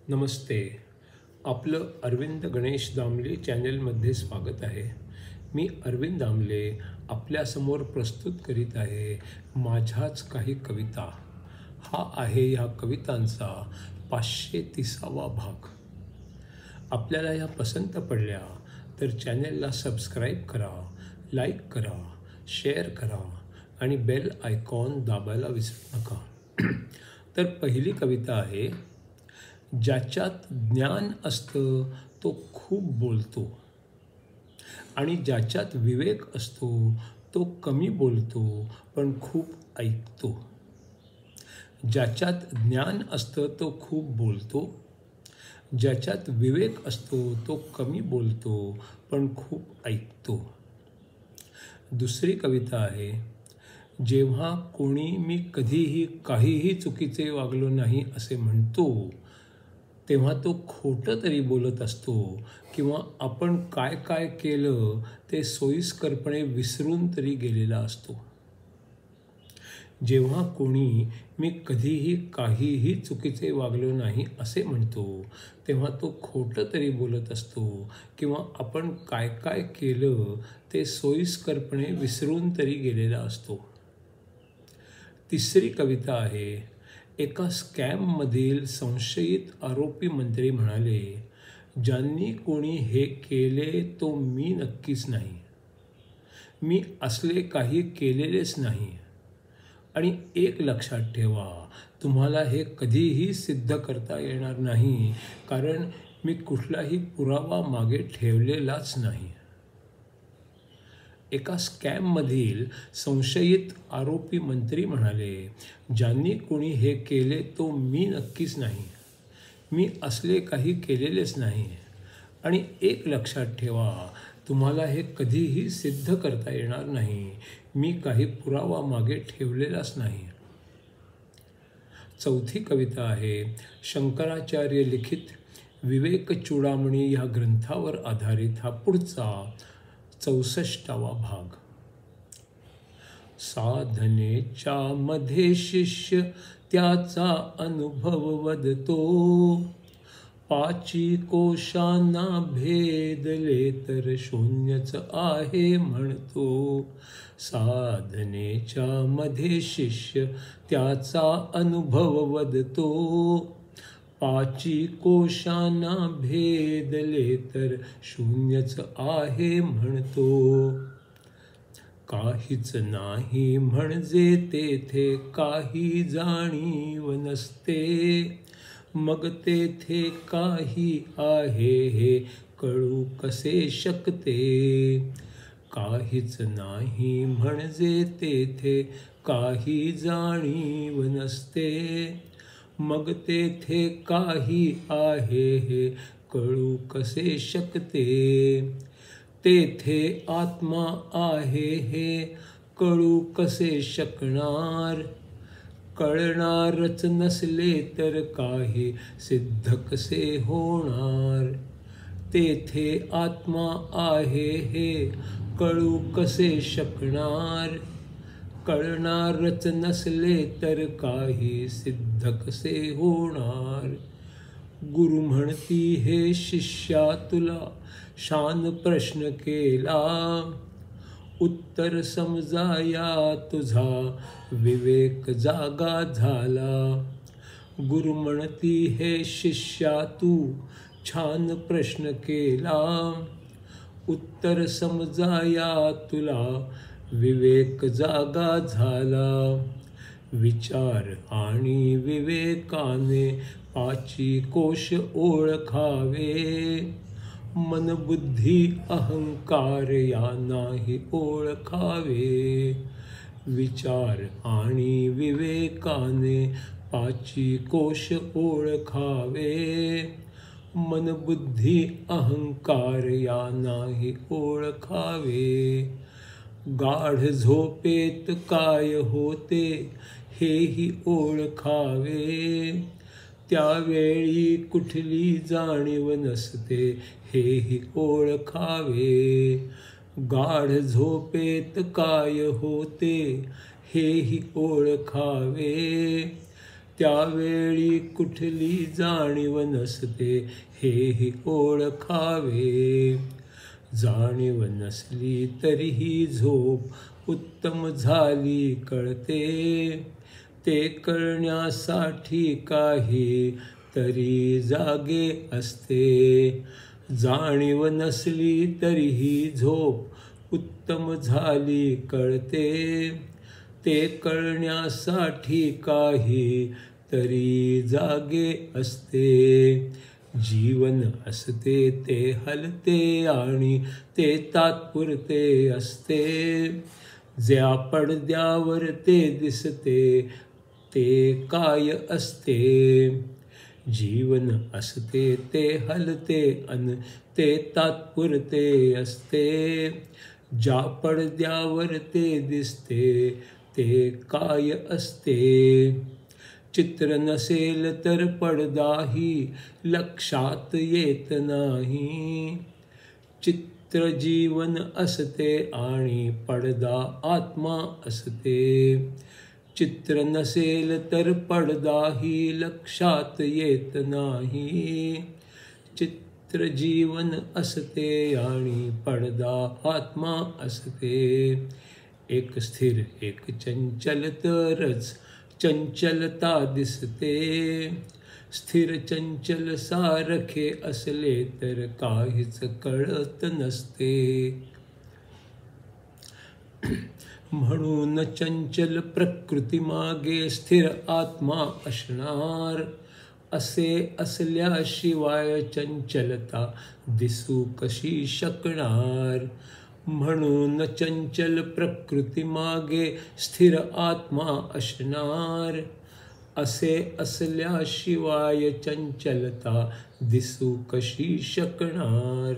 नमस्ते. आपलं अरविंद गणेश दामले चॅनलमध्ये स्वागत आहे. मी अरविंद दामले आपल्यासमोर प्रस्तुत करीत आहे माझ्याच काही कविता. हा आहे ह्या कवितांचा 530वा भाग. आपल्याला ह्या पसंत पडल्या तर चॅनलला सबस्क्राईब करा, लाईक करा, शेअर करा आणि बेल आयकॉन दाबायला विसरू नका. तर पहिली कविता आहे, ज्याच्यात ज्ञान असतं तो खूप बोलतो आणि ज्याच्यात विवेक असतो तो कमी बोलतो पण खूप ऐकतो. ज्याच्यात ज्ञान असतं तो खूप बोलतो, ज्याच्यात विवेक असतो तो कमी बोलतो पण खूप ऐकतो. दुसरी कविता आहे, जेव्हा कोणी मी कधीही काहीही चुकीचे वागलो नाही असे म्हणतो तेव्हा तो खोटं तरी बोलत असतो किंवा आपण काय काय केलं ते सोयीस्करपणे विसरून तरी गेलेला असतो. जेव्हा कोणी मी कधीही काहीही चुकीचे वागलो नाही असे म्हणतो तेव्हा तो खोटं तरी बोलत असतो किंवा आपण काय काय केलं ते सोयीस्करपणे विसरून तरी गेलेला असतो. तिसरी कविता आहे, एका स्कॅममधील संशयित आरोपी मंत्री म्हणाले, ज्यांनी कोणी हे केले तो मी नक्कीच नाही. मी असले काही केलेलेच नाही. आणि एक लक्षात ठेवा, तुम्हाला हे कधीही सिद्ध करता येणार नाही कारण मी कुठलाही पुरावा मागे ठेवलेलाच नाही. एका स्कॅममधील संशयित आरोपी मंत्री म्हणाले, ज्यांनी कोणी हे केले तो मी नक्कीच नाही. मी असले काही केलेलेच नाही. आणि एक लक्षात ठेवा, तुम्हाला हे कधीही सिद्ध करता येणार नाही. मी काही पुरावा मागे ठेवलेलाच नाही. चौथी कविता आहे, शंकराचार्य लिखित विवेक चूडामणी या ग्रंथावर आधारित हा पुढचा 64वा भाग. साधनेच्या मध्ये शिष्य त्याचा अनुभव वदतो, पाची कोशांना भेदले तर शून्यच आहे म्हणतो. साधनेच्या मध्ये शिष्य त्याचा अनुभव वदतो, पाची कोशांना भेदले तर शून्यच आहे म्हणतो. काहीच नाही म्हणजे तेथे काही जाणीव नसते, मग तेथे काही आहे हे कळू कसे शकते. काहीच नाही म्हणजे तेथे काही जाणीव नसते, मग तेथे काही आहे हे कळू कसे शकते. तेथे आत्मा आहे हे कळू कसे शकणार, कळणारच नसले तर काही सिद्ध कसे होणार. तेथे आत्मा आहे हे कळू कसे शकणार, कळणारच नसले तर काही सिद्ध कसे होणार. गुरु म्हणती, हे शिष्या तुला शान प्रश्न केला, उत्तर समजाया तुझा विवेक जागा झाला. गुरु म्हणती, हे शिष्या तू छान प्रश्न केला, उत्तर समजाया तुला विवेक जागा झाला. विचार आणि विवेकाने पाची कोश ओळखावे, मन बुद्धी अहंकार या नाही ओळखावे. विचार आणि विवेकाने पाची कोश ओळखावे, मन बुद्धी अहंकार या नाही ओळखावे. गाढ झोपेत काय होते हेही ओळखावे, त्यावेळी कुठली जाणीव नसते हेही ओळखावे. गाढ झोपेत काय होते हेही ओळखावे, त्यावेळी कुठली जाणीव नसते हेही ओळखावे. जाणीव नसली तरीही झोप उत्तम झाली कळते. ते कळण्यासाठी काही तरी जागे असते. जाणीव नसली तरीही झोप उत्तम झाली कळते. ते कळण्यासाठी काही तरी जागे असते. जीवन असते ते हलते आणि ते तात्पुरते असते. ज्या पडद्यावर ते दिसते ते काय असते. जीवन असते ते हलते अन ते तात्पुरते असते. ज्या पडद्यावर ते दिसते ते काय असते. चित्र नसेल तर पडदाही लक्षात येत नाही. चित्र जीवन असते आणि पडदा आत्मा असते. चित्र नसेल तर पडदाही लक्षात येत नाही. चित्र जीवन असते आणि पडदा आत्मा असते. एक स्थिर एक चंचल तरच चंचलता दिसते. स्थिर चंचल सारखे असले तर काहीच कळत नसते. म्हणून चंचल प्रकृती मागे स्थिर आत्मा असणार. असे असल्याशिवाय चंचलता दिसू कशी शकणार. म्हणून चंचल प्रकृती मागे स्थिर आत्मा असणार. असे असल्याशिवाय चंचलता दिसू कशी शकणार.